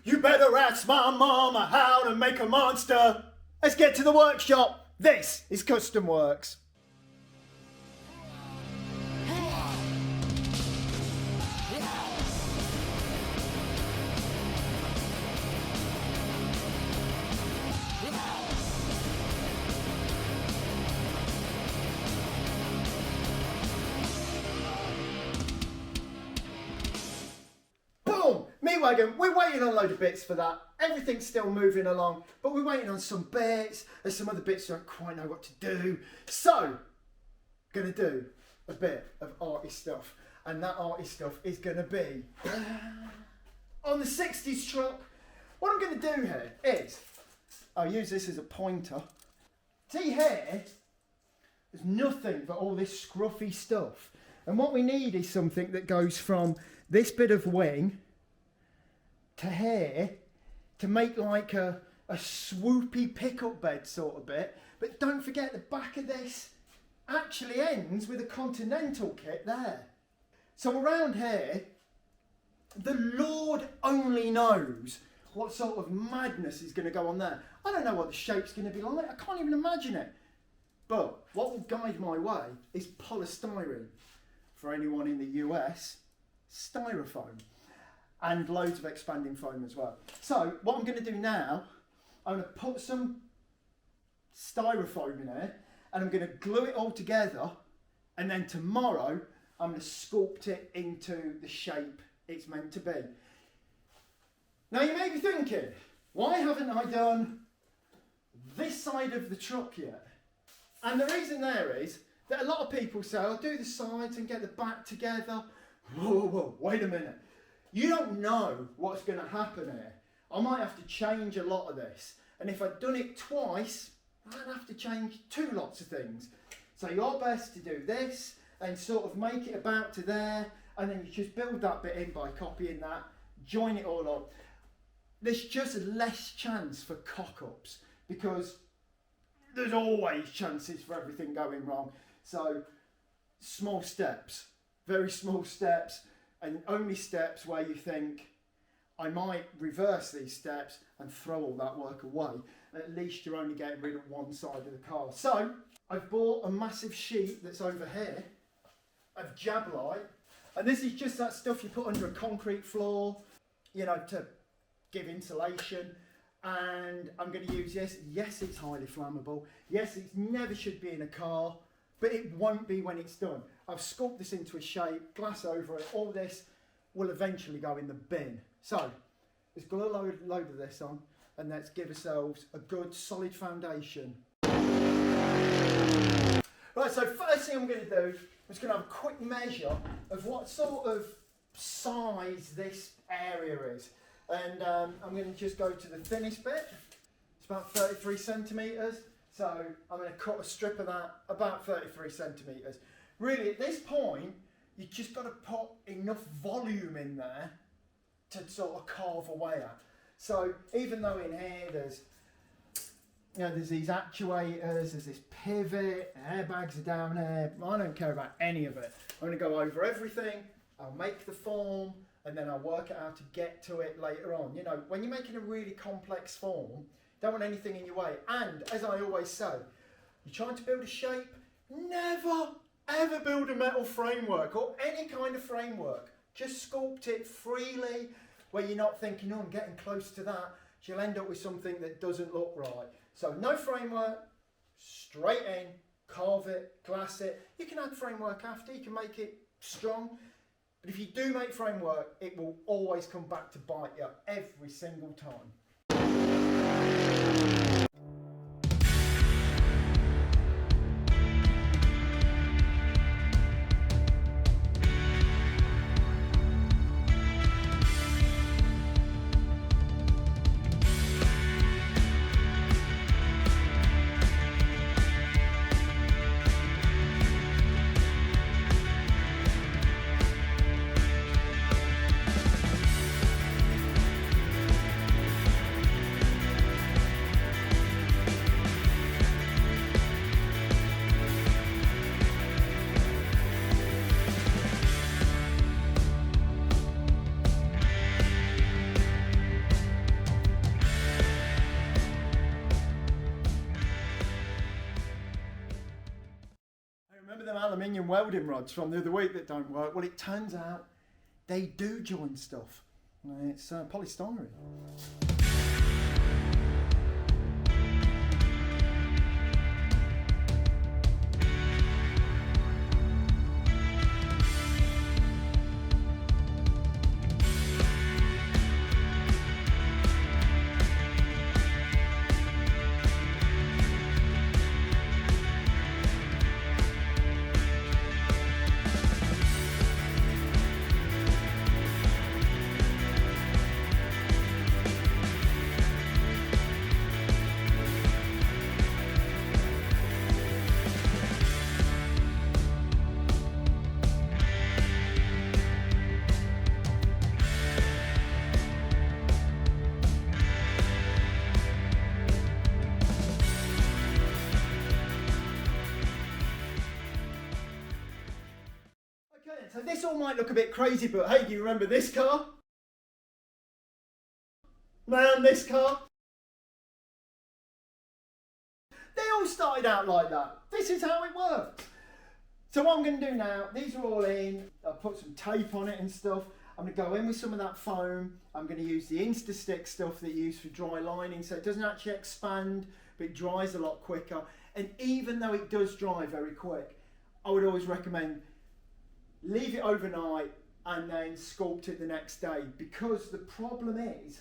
You better ask my mama how to make a monster. Let's get to the workshop. This is Custom Works. Me wagon, we're waiting on a load of bits for that. Everything's still moving along, but we're waiting on some bits. There's some other bits don't quite know what to do. So, gonna do a bit of arty stuff. And that arty stuff is gonna be on the 60s truck. What I'm gonna do here is, I'll use this as a pointer. See here, there's nothing but all this scruffy stuff. And what we need is something that goes from this bit of wing to here to make like a swoopy pickup bed sort of bit. But don't forget the back of this actually ends with a Continental kit there. So around here, the Lord only knows what sort of madness is going to go on there. I don't know what the shape's going to be like. I can't even imagine it. But what will guide my way is polystyrene. For anyone in the US, styrofoam. And loads of expanding foam as well. So what I'm going to do now, I'm going to put some styrofoam in there and I'm going to glue it all together, and then tomorrow I'm going to sculpt it into the shape it's meant to be. Now you may be thinking, why haven't I done this side of the truck yet? And the reason there is that a lot of people say, I'll do the sides and get the back together. Whoa, wait a minute. You don't know what's going to happen here. I might have to change a lot of this. And if I'd done it twice, I'd have to change two lots of things. So you're best to do this and sort of make it about to there. And then you just build that bit in by copying that, join it all up. There's just less chance for cock-ups because there's always chances for everything going wrong. So small steps, very small steps. And only steps where you think, I might reverse these steps and throw all that work away. At least you're only getting rid of one side of the car. So I've bought a massive sheet that's over here of Jablite. And this is just that stuff you put under a concrete floor, you know, to give insulation. And I'm going to use this. Yes, it's highly flammable. Yes, it never should be in a car, but it won't be when it's done. I've sculpted this into a shape, glass over it. All this will eventually go in the bin. So let's glue a load of this on and let's give ourselves a good solid foundation. Right, so first thing I'm going to do, I'm just going to have a quick measure of what sort of size this area is. And I'm going to just go to the thinnest bit. It's about 33 centimetres. So I'm going to cut a strip of that about 33 centimetres. Really, at this point, you just got to put enough volume in there to sort of carve away at. So even though in here there's these actuators, there's this pivot, airbags are down there, I don't care about any of it. I'm going to go over everything, I'll make the form, and then I'll work out how to get to it later on. You know, when you're making a really complex form, don't want anything in your way. And as I always say, you're trying to build a shape, never ever build a metal framework or any kind of framework. Just sculpt it freely where you're not thinking, oh, I'm getting close to that. You'll end up with something that doesn't look right. So no framework, straight in, carve it, glass it. You can add framework after, you can make it strong. But if you do make framework, it will always come back to bite you every single time. welding rods from the other week that don't work. Well, it turns out they do join stuff. It's polystyrene. So this all might look a bit crazy, but hey, do you remember this car? Man, this car? They all started out like that. This is how it works. So what I'm going to do now, these are all in, I'll put some tape on it and stuff. I'm going to go in with some of that foam. I'm going to use the insta stick stuff that you use for dry lining, so it doesn't actually expand, but it dries a lot quicker. And even though it does dry very quick, I would always recommend leave it overnight and then sculpt it the next day, because the problem is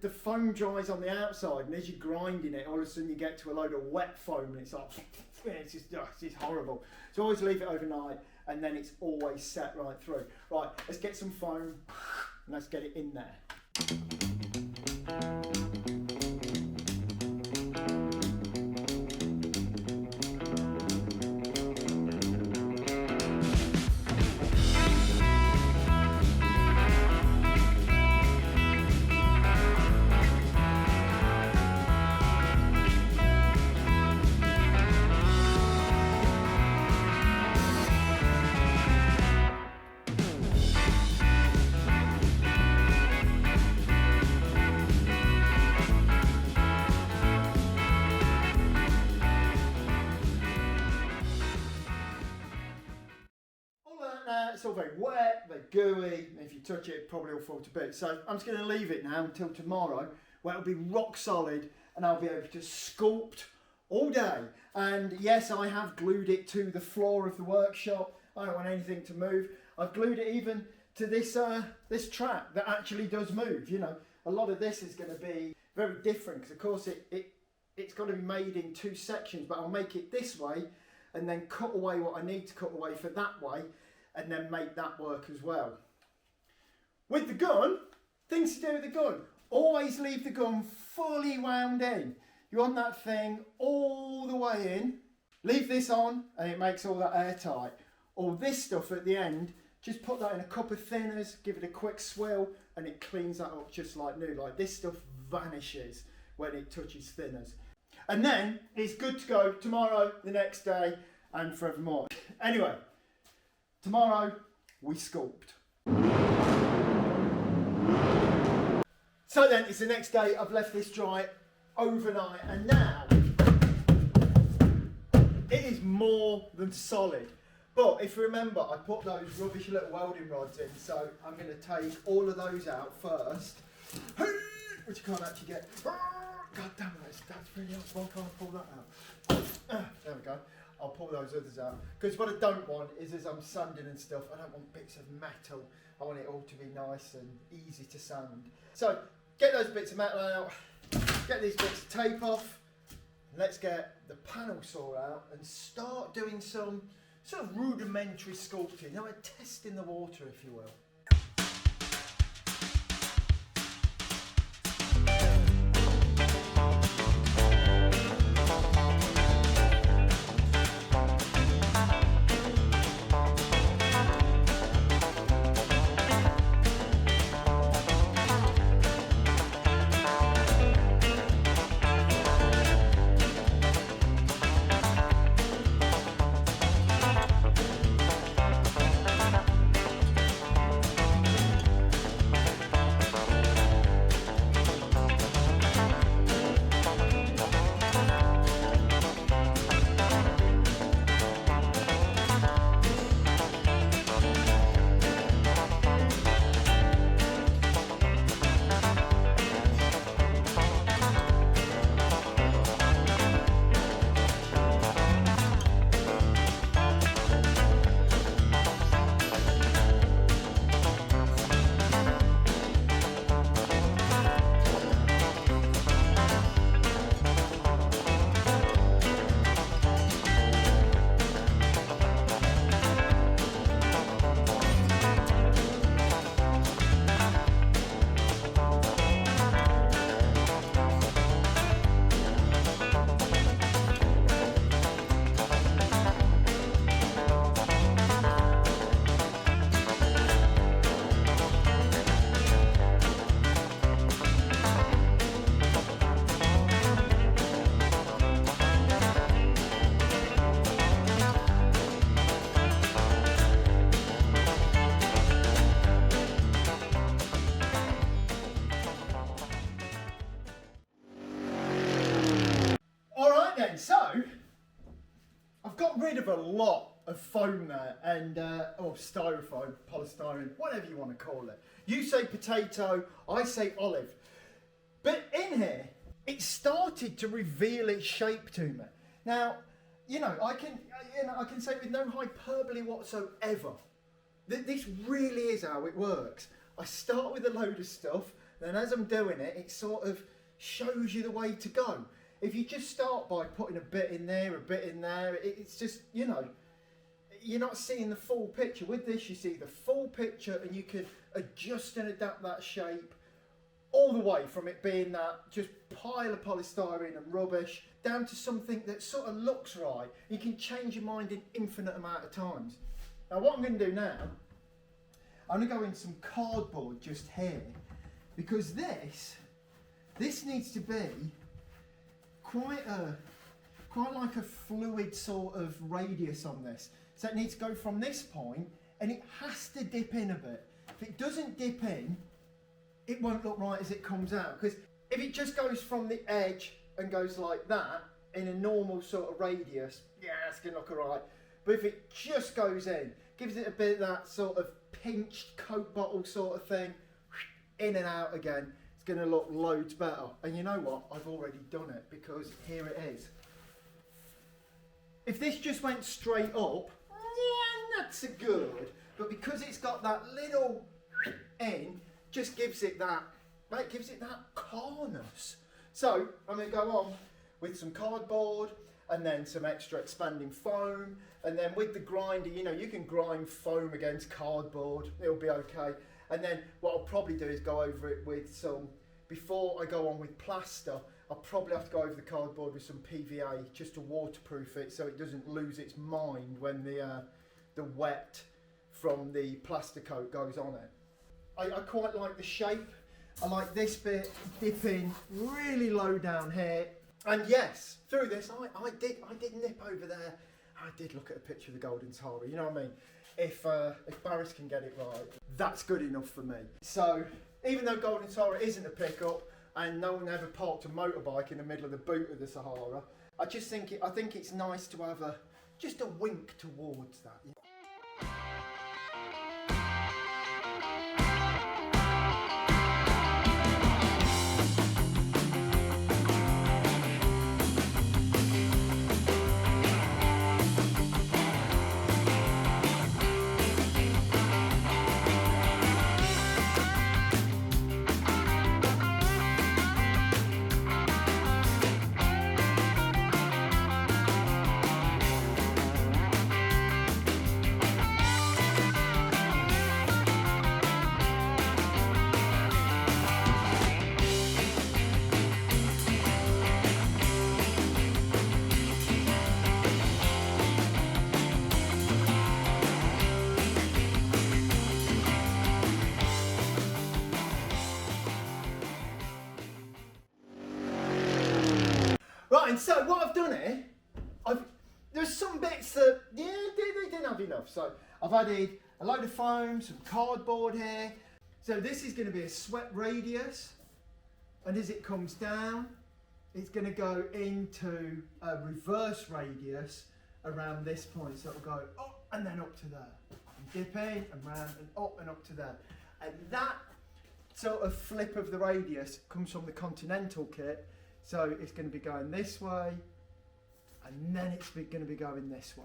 the foam dries on the outside, and as you're grinding it, all of a sudden you get to a load of wet foam and it's like, it's just horrible. So always leave it overnight, and then it's always set right through. Right, let's get some foam and let's get it in there. It's all very wet, very gooey, and if you touch it, it probably will fall to bits. So I'm just going to leave it now until tomorrow, where it'll be rock solid and I'll be able to sculpt all day. And yes, I have glued it to the floor of the workshop. I don't want anything to move. I've glued it even to this this track that actually does move. You know, a lot of this is going to be very different, because of course it's got to be made in two sections, but I'll make it this way and then cut away what I need to cut away for that way, and then make that work as well. With the gun, things to do with the gun. Always leave the gun fully wound in. You want that thing all the way in. Leave this on and it makes all that airtight. All this stuff at the end, just put that in a cup of thinners, give it a quick swill, and it cleans that up just like new. Like, this stuff vanishes when it touches thinners. And then it's good to go tomorrow, the next day, and forevermore. Anyway, tomorrow we sculpt. So then it's the next day. I've left this dry overnight, and now it is more than solid. But if you remember, I put those rubbish little welding rods in, so I'm going to take all of those out first, which you can't actually get. God damn it, that's really hard. Why can't I pull that out? There we go. I'll pull those others out, because what I don't want is, as I'm sanding and stuff, I don't want bits of metal. I want it all to be nice and easy to sand. So get those bits of metal out, get these bits of tape off, and let's get the panel saw out and start doing some sort of rudimentary sculpting. You know, testing the water, if you will. then, so I've got rid of a lot of foam there, and or styrofoam, polystyrene, whatever you want to call it. You say potato, I say olive. But in here, it started to reveal its shape to me. Now, I can say with no hyperbole whatsoever that this really is how it works. I start with a load of stuff, then as I'm doing it, it sort of shows you the way to go. If you just start by putting a bit in there, it's just, you're not seeing the full picture. With this, you see the full picture, and you can adjust and adapt that shape all the way from it being that just pile of polystyrene and rubbish down to something that sort of looks right. You can change your mind in infinite amount of times. Now what I'm going to do now, I'm going to go in some cardboard just here, because this needs to be quite like a fluid sort of radius on this. So it needs to go from this point, and it has to dip in a bit. If it doesn't dip in, it won't look right as it comes out, because if it just goes from the edge and goes like that in a normal sort of radius, yeah, it's gonna look alright. But if it just goes in, gives it a bit of that sort of pinched Coke bottle sort of thing, in and out again, it's gonna look loads better. And you know what? I've already done it, because here it is. If this just went straight up, yeah, not so good. But because it's got that little in, just gives it that carness. So I'm going to go on with some cardboard, and then some extra expanding foam, and then with the grinder, you can grind foam against cardboard, it'll be okay. And then what I'll probably do is go over it with some, before I go on with plaster, I'll probably have to go over the cardboard with some PVA just to waterproof it, so it doesn't lose its mind when the wet from the plaster coat goes on it. I quite like the shape. I like this bit dipping really low down here. And yes, through this, I did nip over there. I did look at a picture of the Golden Tiara, you know what I mean? If Barris can get it right, that's good enough for me. So, even though Golden Tiara isn't a pickup, and no one ever parked a motorbike in the middle of the boot of the Sahara, I think it's nice to have just a wink towards that. Right, and so what I've done here, there's some bits that, yeah, they didn't have enough. So I've added a load of foam, some cardboard here. So this is going to be a swept radius, and as it comes down, it's going to go into a reverse radius around this point. So it'll go up and then up to there, and dip in and round and up to there. And that sort of flip of the radius comes from the Continental kit. So it's going to be going this way, and then it's going to be going this way.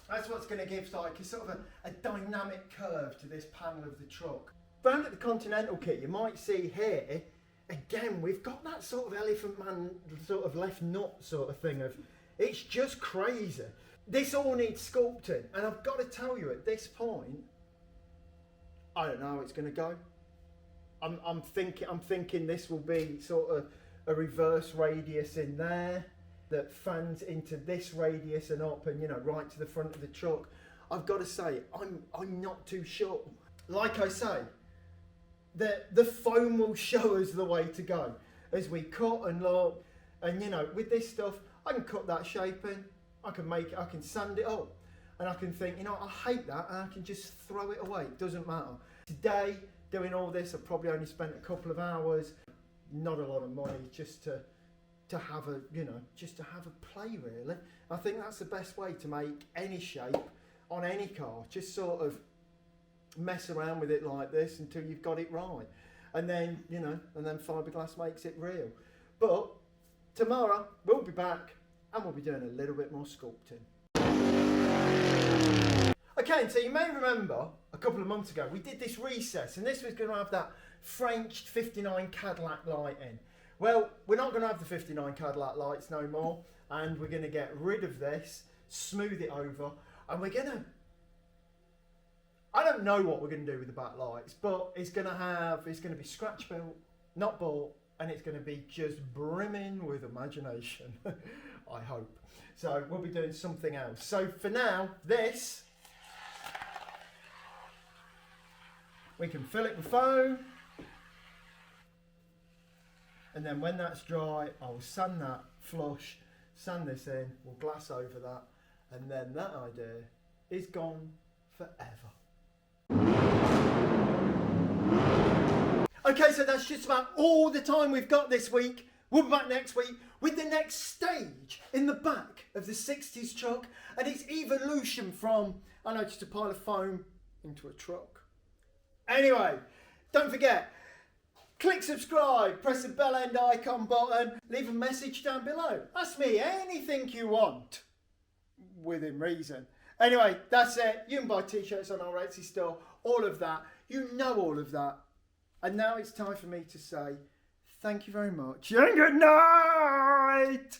That's what's going to give like a sort of a dynamic curve to this panel of the truck. Round at the Continental kit, you might see here, again, we've got that sort of elephant man sort of left nut sort of thing of, it's just crazy. This all needs sculpting, and I've got to tell you at this point, I don't know how it's going to go. I'm thinking this will be sort of a reverse radius in there that fans into this radius and up, and right to the front of the truck. I've got to say, I'm not too sure. Like I say, the foam will show us the way to go as we cut and look. And with this stuff, I can cut that shape in, I can sand it up, and I can think, I hate that, and I can just throw it away. It doesn't matter. Today, doing all this, I've probably only spent a couple of hours. Not a lot of money, just to to have a, you know, just to have a play really. I think that's the best way to make any shape on any car. Just sort of mess around with it like this until you've got it right. And then, you know, and then fiberglass makes it real. But tomorrow we'll be back and we'll be doing a little bit more sculpting. Okay, so you may remember a couple of months ago we did this recess, and this was going to have that French 59 Cadillac light in. Well, we're not going to have the 59 Cadillac lights no more, and we're going to get rid of this, smooth it over, and we're going to, I don't know what we're going to do with the back lights, but it's going to be scratch built, not bought, and it's going to be just brimming with imagination. I hope. So we'll be doing something else. So for now, this, we can fill it with foam. And then when that's dry, I'll sand that flush, sand this in, we'll glass over that, and then that idea is gone forever. Okay, so that's just about all the time we've got this week. We'll be back next week with the next stage in the back of the 60s truck and its evolution from, I know, just a pile of foam into a truck. Anyway, don't forget, click subscribe, press the bell end icon button, leave a message down below. Ask me anything you want, within reason. Anyway, that's it. You can buy t-shirts on our Etsy store, all of that. You know all of that. And now it's time for me to say thank you very much and good night.